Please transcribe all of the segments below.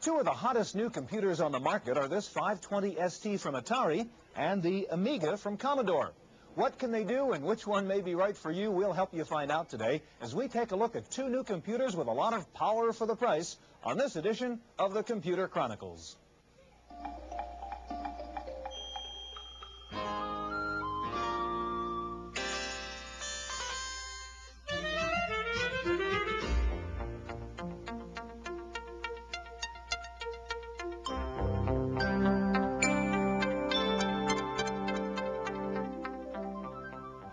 Two of the hottest new computers on the market are this 520 ST from Atari and the Amiga from Commodore. What can they do and which one may be right for you? We'll help you find out today as we take a look at two new computers with a lot of power for the price on this edition of the Computer Chronicles.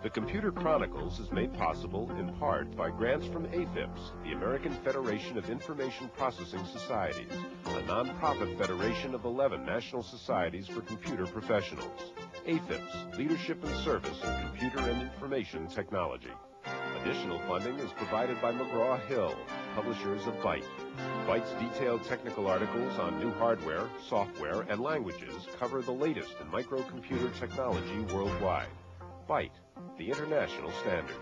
The Computer Chronicles is made possible in part by grants from AFIPS, the American Federation of Information Processing Societies, a nonprofit federation of 11 national societies for computer professionals. AFIPS, Leadership and Service in Computer and Information Technology. Additional funding is provided by McGraw-Hill, publishers of Byte. Byte's detailed technical articles on new hardware, software, and languages cover the latest in microcomputer technology worldwide. Byte, the international standard.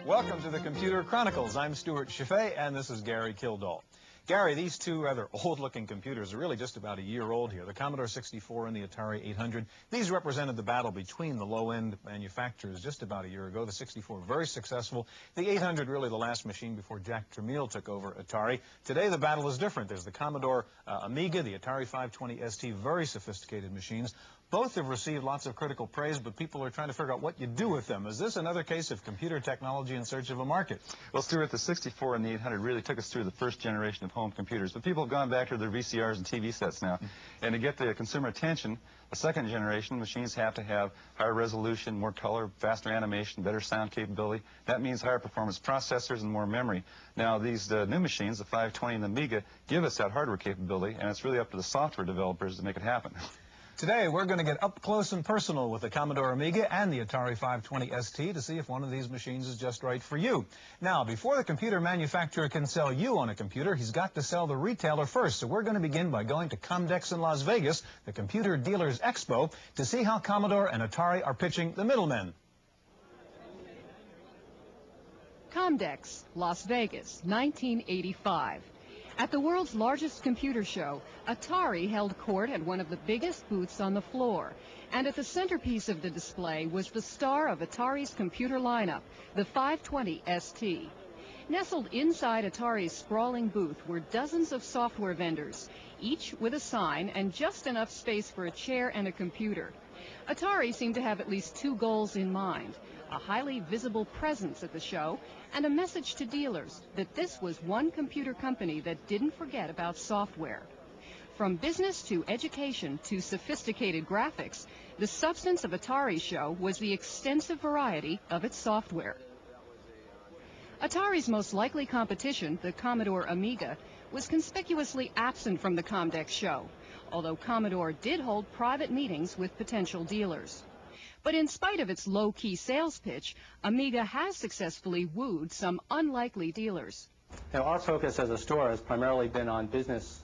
Welcome to the Computer Chronicles. I'm Stuart Chaffee, and this is Gary Kildall. Gary, these two rather old-looking computers are really just about a year old here. The Commodore 64 and the Atari 800. These represented the battle between the low-end manufacturers just about a year ago. The 64, very successful. The 800, really the last machine before Jack Tramiel took over Atari. Today, the battle is different. There's the Commodore Amiga, the Atari 520 ST, very sophisticated machines. Both have received lots of critical praise, but people are trying to figure out what you do with them. Is this another case of computer technology in search of a market? Well, Stuart, the 64 and the 800 really took us through the first generation of home computers, but people have gone back to their VCRs and TV sets now. And to get the consumer attention, a second generation machines have to have higher resolution, more color, faster animation, better sound capability. That means higher performance processors and more memory. Now, these new machines, the 520 and the Amiga, give us that hardware capability, and it's really up to the software developers to make it happen. Today, we're going to get up close and personal with the Commodore Amiga and the Atari 520 ST to see if one of these machines is just right for you. Now, before the computer manufacturer can sell you on a computer, he's got to sell the retailer first. So we're going to begin by going to Comdex in Las Vegas, the Computer Dealers Expo, to see how Commodore and Atari are pitching the middlemen. Comdex, Las Vegas, 1985. At the world's largest computer show, Atari held court at one of the biggest booths on the floor. And at the centerpiece of the display was the star of Atari's computer lineup, the 520 ST. Nestled inside Atari's sprawling booth were dozens of software vendors, each with a sign and just enough space for a chair and a computer. Atari seemed to have at least two goals in mind: a highly visible presence at the show, and a message to dealers that this was one computer company that didn't forget about software. From business to education to sophisticated graphics, the substance of Atari's show was the extensive variety of its software. Atari's most likely competition, the Commodore Amiga, was conspicuously absent from the Comdex show, although Commodore did hold private meetings with potential dealers. But in spite of its low-key sales pitch, Amiga has successfully wooed some unlikely dealers. Now, our focus as a store has primarily been on business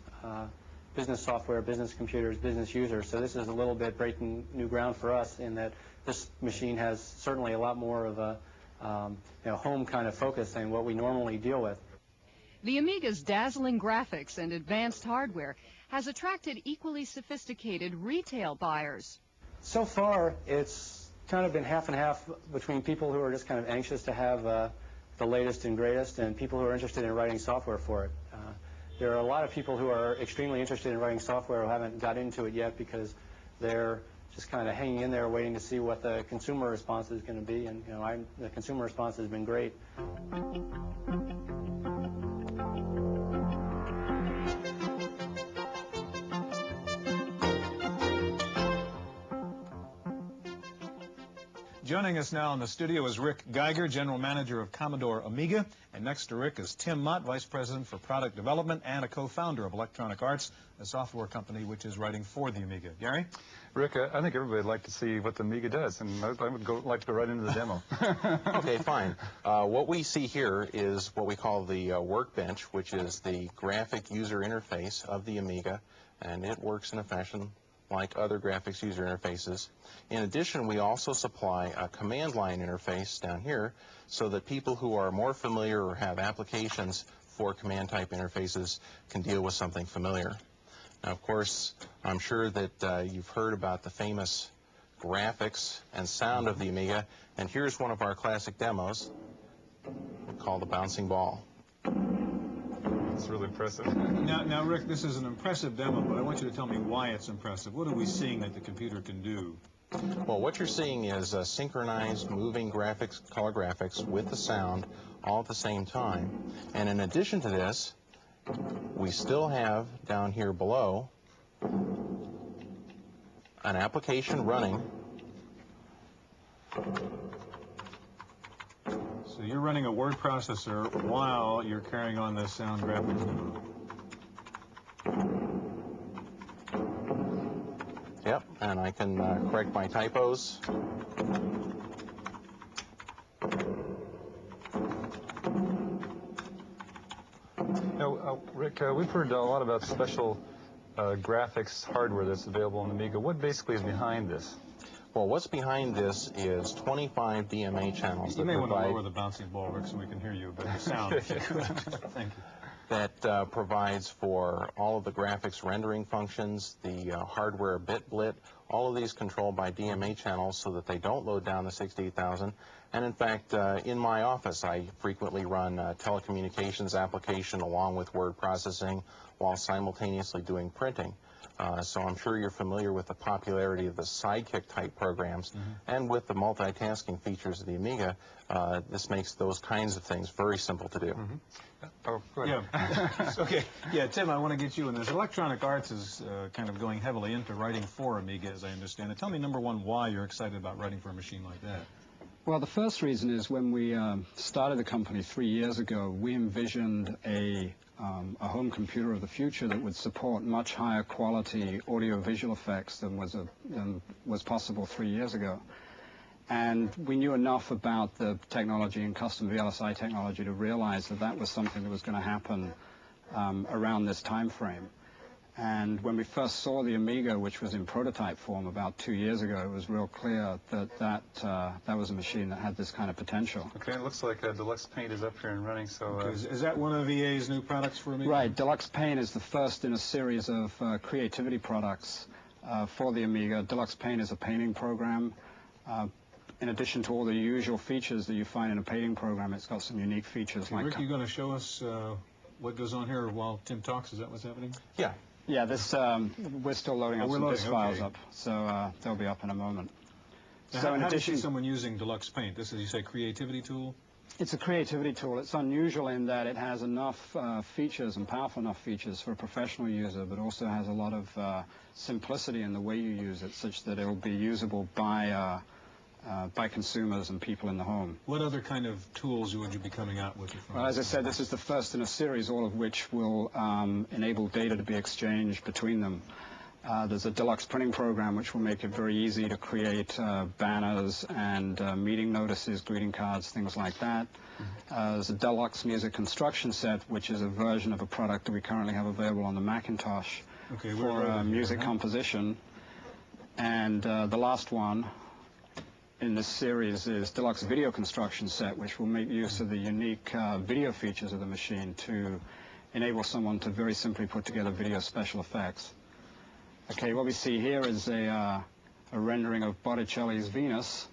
software, business computers, business users. So this is a little bit breaking new ground for us in that this machine has certainly a lot more of a home kind of focus than what we normally deal with. The Amiga's dazzling graphics and advanced hardware has attracted equally sophisticated retail buyers. So far, it's kind of been half and half between people who are just kind of anxious to have the latest and greatest and people who are interested in writing software for it. There are a lot of people who are extremely interested in writing software who haven't got into it yet because they're just kind of hanging in there waiting to see what the consumer response is going to be. And the consumer response has been great. Joining us now in the studio is Rick Geiger, General Manager of Commodore Amiga. And next to Rick is Tim Mott, Vice President for Product Development and a co-founder of Electronic Arts, a software company which is writing for the Amiga. Gary? Rick, I think everybody would like to see what the Amiga does, and I would like to go right into the demo. Okay, fine. What we see here is what we call the workbench, which is the graphic user interface of the Amiga, and it works in a fashion like other graphics user interfaces. In addition, we also supply a command line interface down here so that people who are more familiar or have applications for command type interfaces can deal with something familiar. Now, of course, I'm sure that you've heard about the famous graphics and sound of the Amiga, and here's one of our classic demos called the bouncing ball. It's really impressive. Now, Rick, this is an impressive demo, but I want you to tell me why it's impressive. What are we seeing that the computer can do? Well, what you're seeing is synchronized moving graphics, color graphics with the sound all at the same time. And in addition to this, we still have down here below an application running. So you're running a word processor while you're carrying on this sound graphics demo. Yep, and I can correct my typos. Now, Rick, we've heard a lot about special graphics hardware that's available on the Amiga. What basically is behind this? Well, what's behind this is 25 DMA channels. You may want to lower the bouncing ball, Rick, so we can hear you a better sound. Thank you. That provides for all of the graphics rendering functions, the hardware bit, all of these controlled by DMA channels so that they don't load down the 68,000. And in fact, in my office, I frequently run a telecommunications application along with word processing while simultaneously doing printing. So I'm sure you're familiar with the popularity of the Sidekick type programs, and with the multitasking features of the Amiga, this makes those kinds of things very simple to do. Oh, go ahead. Yeah. Okay. Yeah, Tim, I want to get you in this. Electronic Arts is kind of going heavily into writing for Amiga, as I understand it. Tell me, number one, why you're excited about writing for a machine like that. Well, the first reason is when we started the company 3 years ago, we envisioned a home computer of the future that would support much higher quality audio-visual effects than was possible 3 years ago. And we knew enough about the technology and custom VLSI technology to realize that that was something that was going to happen around this time frame. And when we first saw the Amiga, which was in prototype form about 2 years ago, it was real clear that was a machine that had this kind of potential. Okay, it looks like Deluxe Paint is up here and running, so... Is that one of EA's new products for Amiga? Right, Deluxe Paint is the first in a series of creativity products for the Amiga. Deluxe Paint is a painting program. In addition to all the usual features that you find in a painting program, it's got some unique features. Okay, Rick, you going to show us what goes on here while Tim talks? Is that what's happening? Yeah. Yeah, this we're still loading up some disk files up, so they'll be up in a moment. Now, so how do you see someone using Deluxe Paint? This is, you say, creativity tool? It's a creativity tool. It's unusual in that it has enough features and powerful enough features for a professional user, but also has a lot of simplicity in the way you use it, such that it will be usable by consumers and people in the home. What other kind of tools would you be coming out with? Well, as I said, this is the first in a series, all of which will enable data to be exchanged between them. There's a deluxe printing program which will make it very easy to create banners and meeting notices, greeting cards, things like that. There's a deluxe music construction set, which is a version of a product that we currently have available on the Macintosh for music composition. And the last one in this series is Deluxe Video Construction Set, which will make use of the unique video features of the machine to enable someone to very simply put together video special effects. Okay, what we see here is a rendering of Botticelli's Venus.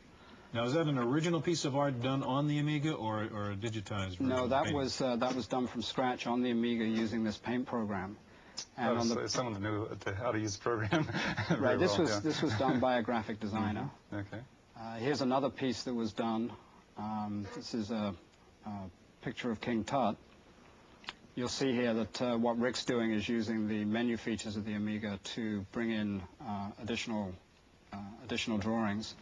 Now, is that an original piece of art done on the Amiga or a digitized version? No, that was done from scratch on the Amiga using this paint program. And someone knew how to use the program. Right, this was done by a graphic designer. Okay. Here's another piece that was done. This is a picture of King Tut. You'll see here that what Rick's doing is using the menu features of the Amiga to bring in additional drawings.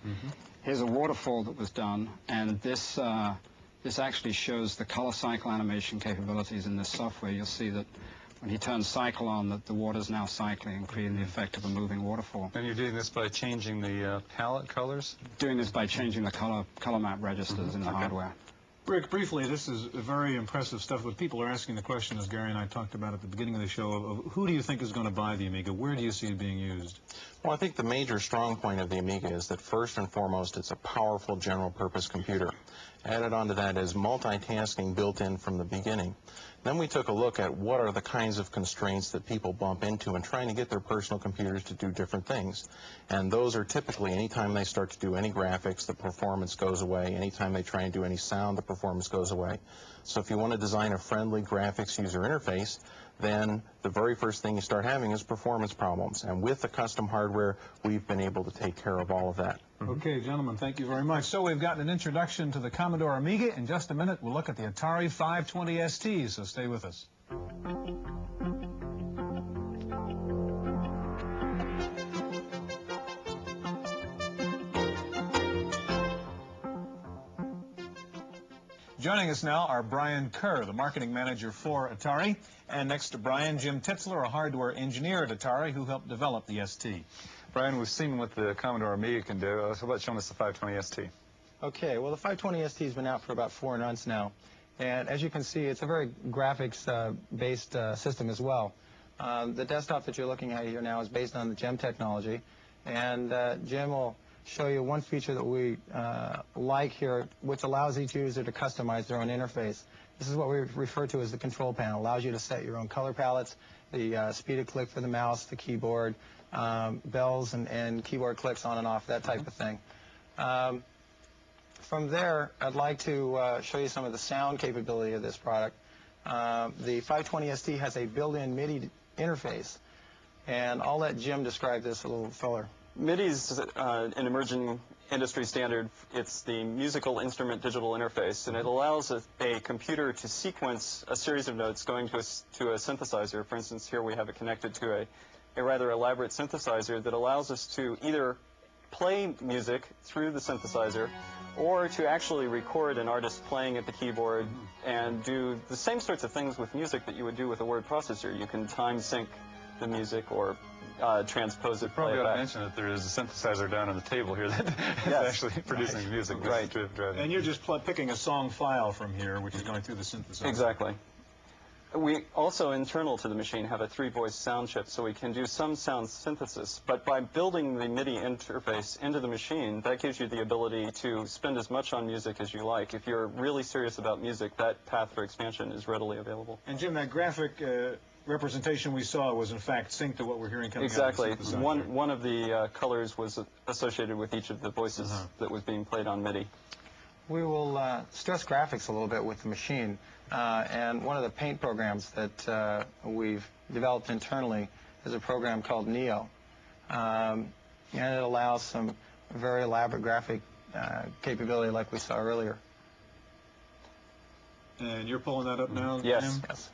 Here's a waterfall that was done, and this actually shows the color cycle animation capabilities in this software. You'll see that when he turns cycle on, that the water's now cycling and creating the effect of a moving waterfall. And you're doing this by changing the palette colors? Doing this by changing the color map registers in the hardware. Rick, briefly, this is very impressive stuff, but people are asking the question, as Gary and I talked about at the beginning of the show, of who do you think is going to buy the Amiga? Where do you see it being used? Well, I think the major strong point of the Amiga is that first and foremost, it's a powerful general-purpose computer. Added onto that is multitasking built in from the beginning. Then we took a look at what are the kinds of constraints that people bump into in trying to get their personal computers to do different things. And those are typically anytime they start to do any graphics, the performance goes away. Anytime they try and do any sound, the performance goes away. So if you want to design a friendly graphics user interface, then the very first thing you start having is performance problems. And with the custom hardware, we've been able to take care of all of that. Okay, gentlemen, thank you very much. So we've gotten an introduction to the Commodore Amiga. In just a minute, we'll look at the Atari 520 ST, so stay with us. Joining us now are Brian Kerr, the marketing manager for Atari, and next to Brian, Jim Titzler, a hardware engineer at Atari who helped develop the ST. Brian, we've seen what the Commodore Amiga can do. How about showing us the 520 ST? Okay, well, the 520 ST has been out for about 4 months now. And as you can see, it's a very graphics-based system as well. The desktop that you're looking at here now is based on the GEM technology. And Jim will show you one feature that we like here, which allows each user to customize their own interface. This is what we refer to as the control panel. It allows you to set your own color palettes, the speed of click for the mouse, the keyboard, bells and keyboard clicks on and off, that type of thing. From there, I'd like to show you some of the sound capability of this product. The 520 ST has a built-in MIDI interface, and I'll let Jim describe this a little further. MIDI is an emerging industry standard. It's the musical instrument digital interface, and it allows a computer to sequence a series of notes going to a synthesizer. For instance, here we have it connected to a rather elaborate synthesizer that allows us to either play music through the synthesizer or to actually record an artist playing at the keyboard and do the same sorts of things with music that you would do with a word processor. You can time sync the music or transpose it. Probably ought to mention that there is a synthesizer down on the table here that is actually producing music. Right. And you're just picking a song file from here, which is going through the synthesizer. Exactly. We also, internal to the machine, have a 3-voice sound chip, so we can do some sound synthesis. But by building the MIDI interface into the machine, that gives you the ability to spend as much on music as you like. If you're really serious about music, that path for expansion is readily available. And Jim, that graphic representation we saw was in fact synced to what we're hearing coming exactly. out of the synthesizer. One of the colors was associated with each of the voices that was being played on MIDI. We will stress graphics a little bit with the machine. And one of the paint programs that we've developed internally is a program called Neo. And it allows some very elaborate graphic capability like we saw earlier. And you're pulling that up now, Yes. Jim? Yes.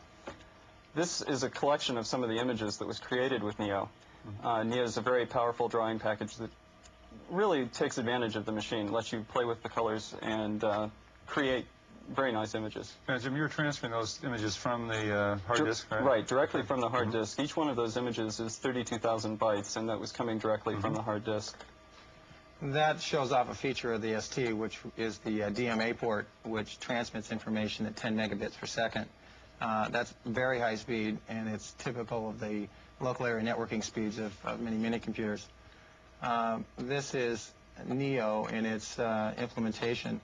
This is a collection of some of the images that was created with Neo. Neo is a very powerful drawing package that really takes advantage of the machine, lets you play with the colors and create very nice images. Now, Jim, you're transferring those images from the hard disk, right? Right, directly from the hard disk. Each one of those images is 32,000 bytes, and that was coming directly from the hard disk. That shows off a feature of the ST, which is the DMA port, which transmits information at 10 megabits per second. That's very high speed, and it's typical of the local area networking speeds of many mini-computers. This is Neo in its implementation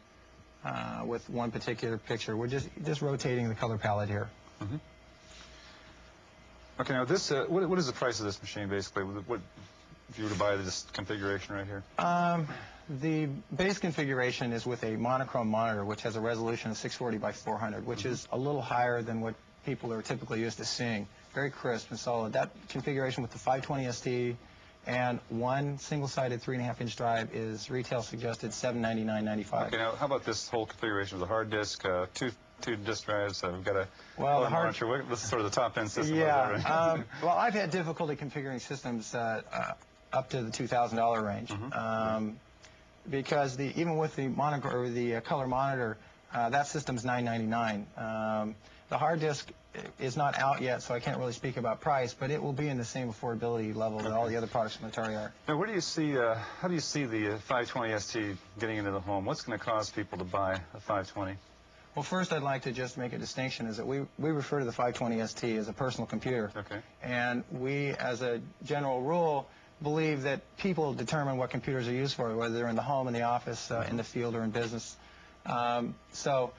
with one particular picture. We're just rotating the color palette here. Okay, now this, what is the price of this machine, basically? What, if you were to buy this configuration right here? The base configuration is with a monochrome monitor, which has a resolution of 640 by 400, which is a little higher than what people are typically used to seeing. Very crisp and solid. That configuration with the 520 ST and one single-sided 3.5-inch drive is retail suggested $799.95. Okay, now how about this whole configuration of the hard disk, two disk drives? We've got a well, the hard monitor. This is sort of the top-end system. Yeah. Well, I've had difficulty configuring systems up to the $2,000 range. Because even with the color monitor, that system's $999. The hard disk is not out yet, so I can't really speak about price, but it will be in the same affordability level that all the other products from Atari are. Now, where do you see? How do you see the 520 ST getting into the home? What's going to cause people to buy a 520? Well, first I'd like to just make a distinction is that we refer to the 520 ST as a personal computer. Okay. And we, as a general rule, believe that people determine what computers are used for, whether they're in the home, in the office, in the field, or in business. So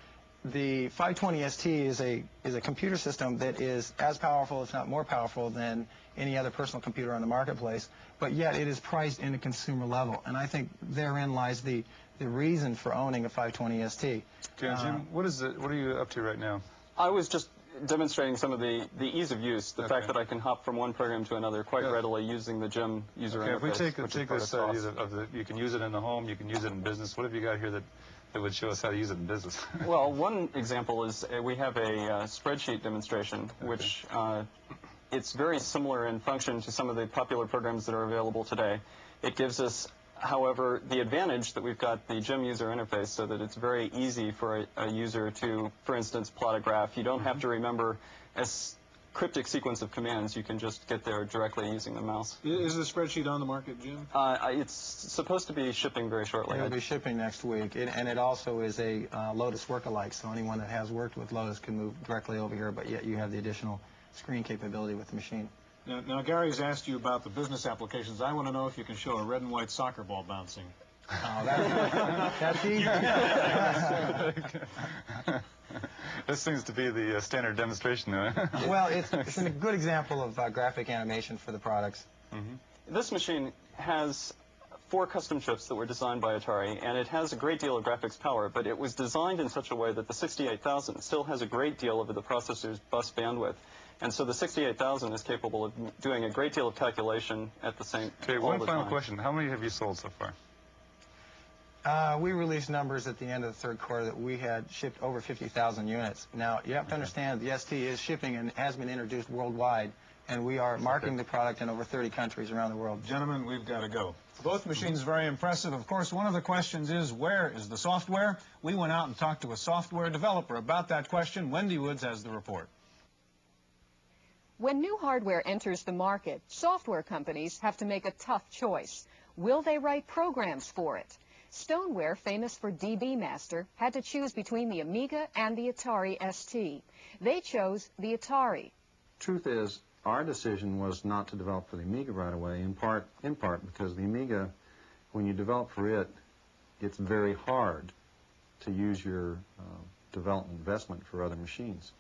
the 520 ST is a computer system that is as powerful, if not more powerful, than any other personal computer on the marketplace, but yet it is priced in a consumer level. And I think therein lies the reason for owning a 520 ST. Okay, Jim, what are you up to right now? I was just demonstrating some of the ease of use, the fact that I can hop from one program to another quite readily using the GEM user interface. If we take this idea of you can use it in the home, you can use it in business, what have you got here that would show us how to use it in business? Well, one example is we have a spreadsheet demonstration, which it's very similar in function to some of the popular programs that are available today. It gives us, however, the advantage that we've got the GEM user interface so that it's very easy for a user to, for instance, plot a graph. You don't have to remember a cryptic sequence of commands. You can just get there directly using the mouse. Is the spreadsheet on the market, Jim? It's supposed to be shipping very shortly. It'll be shipping next week, and it also is a Lotus work-alike, so anyone that has worked with Lotus can move directly over here, but yet you have the additional screen capability with the machine. Now, Gary's asked you about the business applications. I want to know if you can show a red and white soccer ball bouncing. Oh, that's easy. This seems to be the standard demonstration. Well, it's a good example of graphic animation for the products. This machine has 4 custom chips that were designed by Atari, and it has a great deal of graphics power, but it was designed in such a way that the 68000 still has a great deal of the processor's bus bandwidth. And so the 68000 is capable of doing a great deal of calculation at the same time. Okay, one final question. How many have you sold so far? We released numbers at the end of the third quarter that we had shipped over 50,000 units. Now, you have to understand the ST is shipping and has been introduced worldwide, and we are marketing the product in over 30 countries around the world. Gentlemen, we've got to go. Both machines very impressive. Of course, one of the questions is, where is the software? We went out and talked to a software developer about that question. Wendy Woods has the report. When new hardware enters the market, software companies have to make a tough choice. Will they write programs for it? Stoneware, famous for DB Master, had to choose between the Amiga and the Atari ST. They chose the Atari. Truth is, our decision was not to develop for the Amiga right away, in part because the Amiga, when you develop for it, it's very hard to use your development investment for other machines.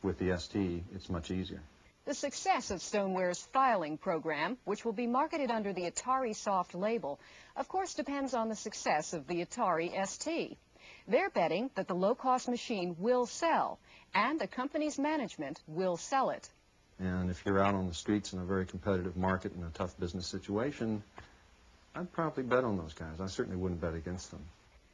With the ST, it's much easier. The success of Stoneware's filing program, which will be marketed under the Atari Soft label, of course depends on the success of the Atari ST. They're betting that the low-cost machine will sell, and the company's management will sell it. And if you're out on the streets in a very competitive market in a tough business situation, I'd probably bet on those guys. I certainly wouldn't bet against them.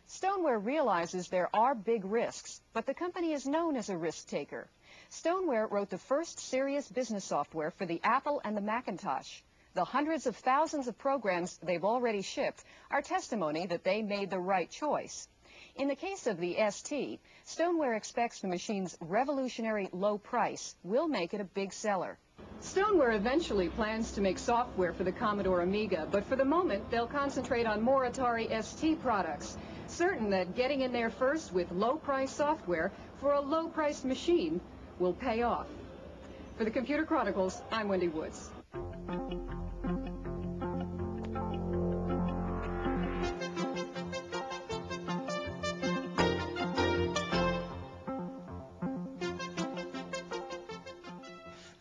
Stoneware realizes there are big risks, but the company is known as a risk taker. Stoneware wrote the first serious business software for the Apple and the Macintosh. The hundreds of thousands of programs they've already shipped are testimony that they made the right choice. In the case of the ST, Stoneware expects the machine's revolutionary low price will make it a big seller. Stoneware eventually plans to make software for the Commodore Amiga, but for the moment they'll concentrate on more Atari ST products, certain that getting in there first with low-price software for a low-priced machine will pay off. For the Computer Chronicles, I'm Wendy Woods.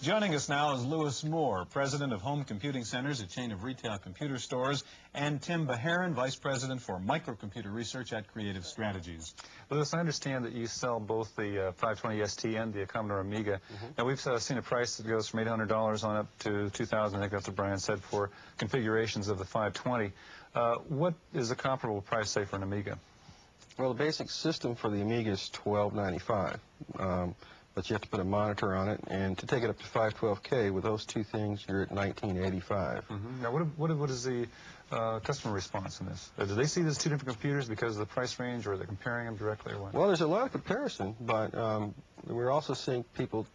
Joining us now is Louis Moore, president of Home Computing Centers, a chain of retail computer stores, and Tim Baharin, vice president for microcomputer research at Creative Strategies. Louis, I understand that you sell both the 520 ST and the Commodore Amiga. Now, we've seen a price that goes from $800 on up to $2,000, I think that's what Brian said, for configurations of the 520. What is the comparable price, say, for an Amiga? Well, the basic system for the Amiga is $12.95. But you have to put a monitor on it, and to take it up to 512K, with those two things, you're at $19.85. Now, what is the customer response in this? Do they see these two different computers because of the price range, or are they comparing them directly, or what? Well, there's a lot of comparison, but we're also seeing people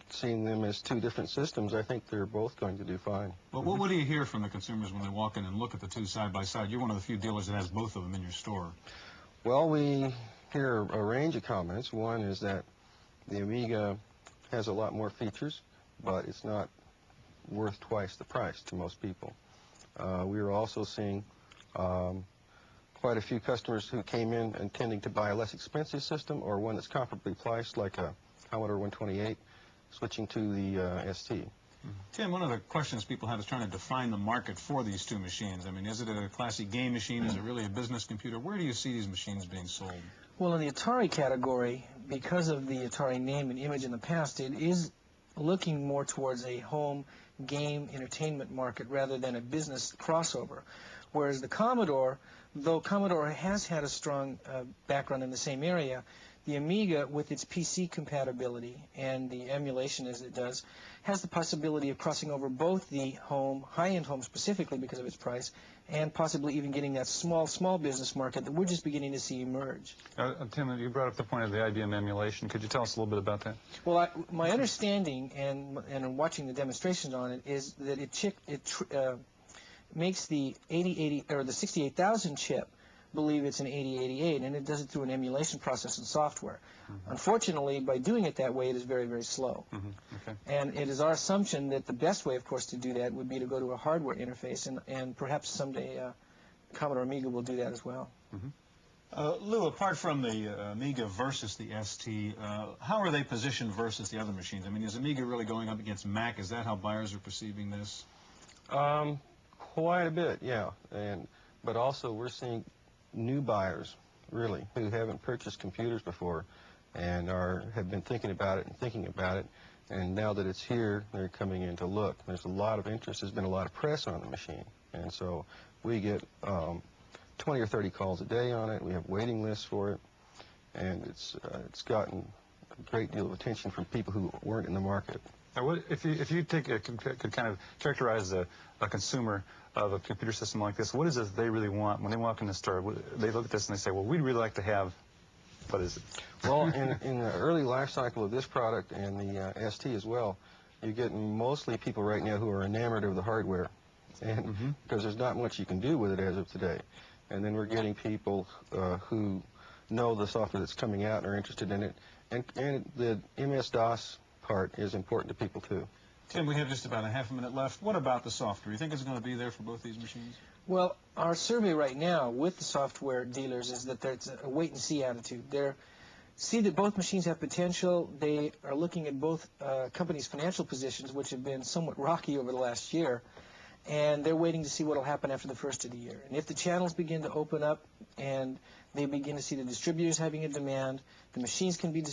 seeing them as two different systems. I think they're both going to do fine. Well, what do you hear from the consumers when they walk in and look at the two side by side? You're one of the few dealers that has both of them in your store. Well, we Here are a range of comments. One is that the Amiga has a lot more features, but it's not worth twice the price to most people. We are also seeing quite a few customers who came in intending to buy a less expensive system or one that's comparably priced, like a Commodore 128, switching to the ST. Tim, one of the questions people have is trying to define the market for these two machines. I mean, is it a classic game machine? Is it really a business computer? Where do you see these machines being sold? Well, in the Atari category, because of the Atari name and image in the past, it is looking more towards a home game entertainment market rather than a business crossover. Whereas the Commodore, though Commodore has had a strong background in the same area, the Amiga, with its PC compatibility and the emulation as it does, has the possibility of crossing over both the home, high-end home specifically because of its price, and possibly even getting that small business market that we're just beginning to see emerge. Tim, you brought up the point of the IBM emulation. Could you tell us a little bit about that? Well, my understanding, and in watching the demonstrations on it, is that it makes the 8080 or the 68,000 chip believe it's an 8088, and it does it through an emulation process and software. Unfortunately, by doing it that way, it is very, very slow. Okay. And it is our assumption that the best way, of course, to do that would be to go to a hardware interface, and perhaps someday Commodore Amiga will do that as well. Lou, apart from the Amiga versus the ST, how are they positioned versus the other machines? I mean, is Amiga really going up against Mac? Is that how buyers are perceiving this? Quite a bit, yeah. But also we're seeing new buyers, really, who haven't purchased computers before and have been thinking about it, and now that it's here, they're coming in to look. There's a lot of interest. There's been a lot of press on the machine, and so we get 20 or 30 calls a day on it. We have waiting lists for it, and it's gotten a great deal of attention from people who weren't in the market. Now, if you could kind of characterize a consumer of a computer system like this, what is it they really want when they walk in the store? They look at this and they say, well, we'd really like to have, what is it? Well, in the early life cycle of this product and the ST as well, you're getting mostly people right now who are enamored of the hardware, and because there's not much you can do with it as of today. And then we're getting people who know the software that's coming out and are interested in it, and the MS-DOS part is important to people too. Tim, we have just about a half a minute left. What about the software? You think it's going to be there for both these machines? Well, our survey right now with the software dealers is that there's a wait-and-see attitude. They see that both machines have potential. They are looking at both companies' financial positions, which have been somewhat rocky over the last year, and they're waiting to see what will happen after the first of the year. And if the channels begin to open up and they begin to see the distributors having a demand, the machines can be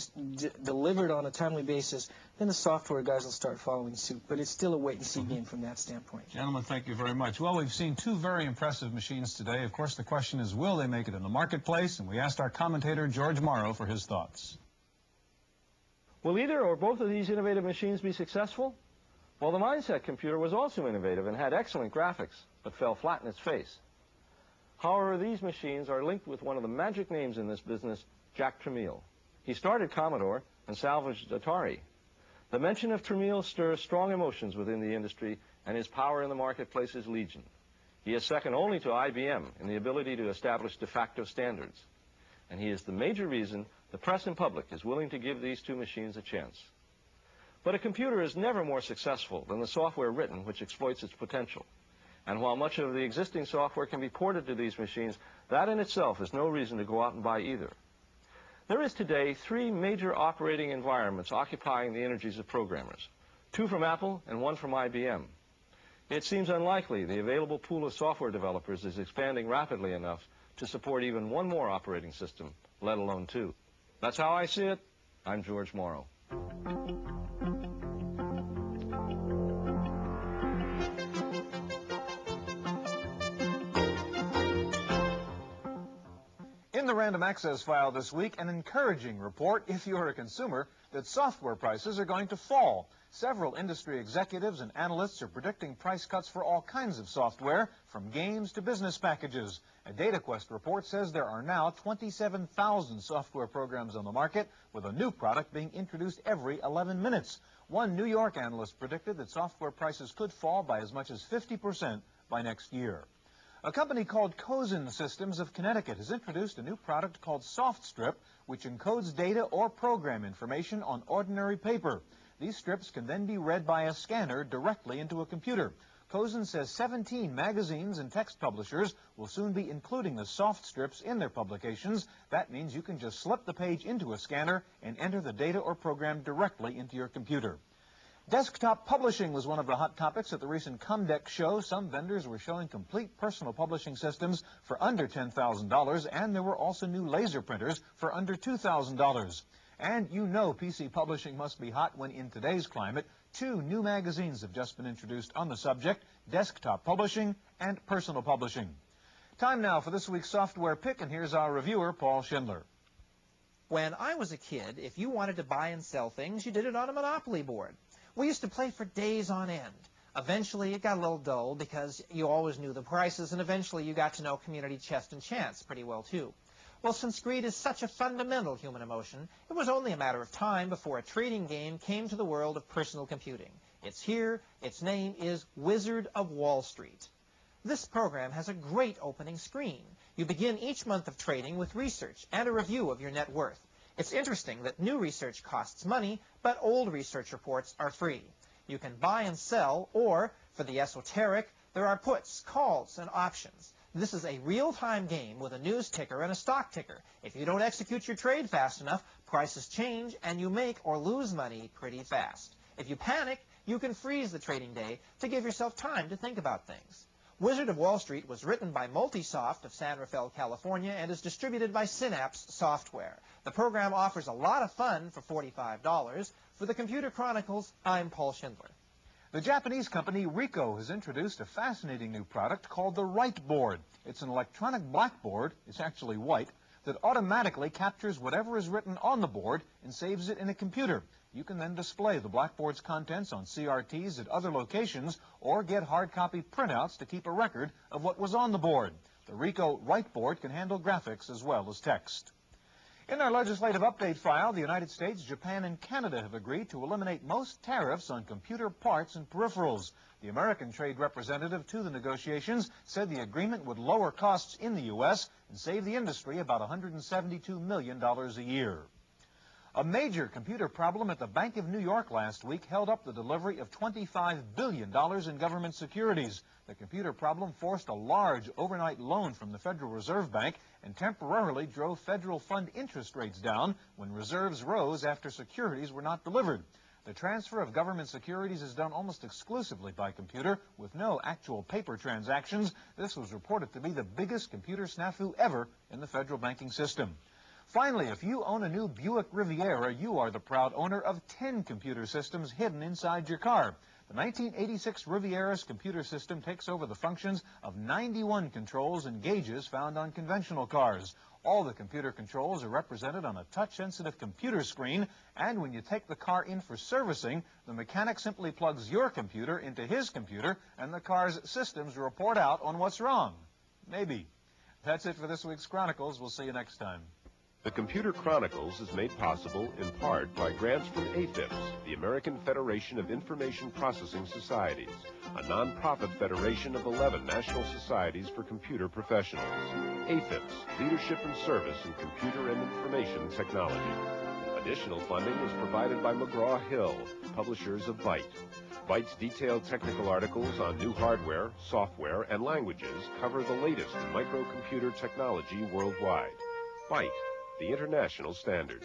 delivered on a timely basis, then the software guys will start following suit. But it's still a wait-and-see game from that standpoint. Gentlemen, thank you very much. Well, we've seen two very impressive machines today. Of course, the question is, will they make it in the marketplace? And we asked our commentator, George Morrow, for his thoughts. Will either or both of these innovative machines be successful? Well, the Mindset computer was also innovative and had excellent graphics, but fell flat in its face. However, these machines are linked with one of the magic names in this business, Jack Tramiel. He started Commodore and salvaged Atari. The mention of Tramiel stirs strong emotions within the industry, and his power in the marketplace is legion. He is second only to IBM in the ability to establish de facto standards, and he is the major reason the press and public is willing to give these two machines a chance. But a computer is never more successful than the software written which exploits its potential. And while much of the existing software can be ported to these machines, that in itself is no reason to go out and buy either. There is today 3 major operating environments occupying the energies of programmers, 2 from Apple and 1 from IBM. It seems unlikely the available pool of software developers is expanding rapidly enough to support even 1 more operating system, let alone 2. That's how I see it. I'm George Morrow. In the Random Access file this week, an encouraging report, if you're a consumer, that software prices are going to fall. Several industry executives and analysts are predicting price cuts for all kinds of software, from games to business packages. A DataQuest report says there are now 27,000 software programs on the market, with a new product being introduced every 11 minutes. One New York analyst predicted that software prices could fall by as much as 50% by next year. A company called Cozen Systems of Connecticut has introduced a new product called SoftStrip, which encodes data or program information on ordinary paper. These strips can then be read by a scanner directly into a computer. Cozen says 17 magazines and text publishers will soon be including the soft strips in their publications. That means you can just slip the page into a scanner and enter the data or program directly into your computer. Desktop publishing was one of the hot topics at the recent Comdex show. Some vendors were showing complete personal publishing systems for under $10,000, and there were also new laser printers for under $2,000. And you know PC publishing must be hot when in today's climate, 2 new magazines have just been introduced on the subject, desktop publishing and personal publishing. Time now for this week's software pick, and here's our reviewer, Paul Schindler. When I was a kid, if you wanted to buy and sell things, you did it on a Monopoly board. We used to play for days on end. Eventually, it got a little dull because you always knew the prices, and eventually you got to know Community Chest and Chance pretty well, too. Well, since greed is such a fundamental human emotion, it was only a matter of time before a trading game came to the world of personal computing. It's here. Its name is Wizard of Wall Street. This program has a great opening screen. You begin each month of trading with research and a review of your net worth. It's interesting that new research costs money, but old research reports are free. You can buy and sell, or, for the esoteric, there are puts, calls, and options. This is a real-time game with a news ticker and a stock ticker. If you don't execute your trade fast enough, prices change, and you make or lose money pretty fast. If you panic, you can freeze the trading day to give yourself time to think about things. Wizard of Wall Street was written by Multisoft of San Rafael, California, and is distributed by Synapse Software. The program offers a lot of fun for $45. For the Computer Chronicles, I'm Paul Schindler. The Japanese company Ricoh has introduced a fascinating new product called the Write Board. It's an electronic blackboard, it's actually white, that automatically captures whatever is written on the board and saves it in a computer. You can then display the blackboard's contents on CRTs at other locations or get hard copy printouts to keep a record of what was on the board. The Ricoh Write Board can handle graphics as well as text. In our legislative update file, the United States, Japan, and Canada have agreed to eliminate most tariffs on computer parts and peripherals. The American trade representative to the negotiations said the agreement would lower costs in the U.S. and save the industry about $172 million a year. A major computer problem at the Bank of New York last week held up the delivery of $25 billion in government securities. The computer problem forced a large overnight loan from the Federal Reserve Bank and temporarily drove federal fund interest rates down when reserves rose after securities were not delivered. The transfer of government securities is done almost exclusively by computer with no actual paper transactions. This was reported to be the biggest computer snafu ever in the federal banking system. Finally, if you own a new Buick Riviera, you are the proud owner of 10 computer systems hidden inside your car. The 1986 Riviera's computer system takes over the functions of 91 controls and gauges found on conventional cars. All the computer controls are represented on a touch-sensitive computer screen, and when you take the car in for servicing, the mechanic simply plugs your computer into his computer, and the car's systems report out on what's wrong. Maybe. That's it for this week's Chronicles. We'll see you next time. The Computer Chronicles is made possible in part by grants from AFIPS, the American Federation of Information Processing Societies, a nonprofit federation of 11 national societies for computer professionals. AFIPS, leadership and service in computer and information technology. Additional funding is provided by McGraw-Hill, publishers of Byte. Byte's detailed technical articles on new hardware, software, and languages cover the latest in microcomputer technology worldwide. Byte, the international standard.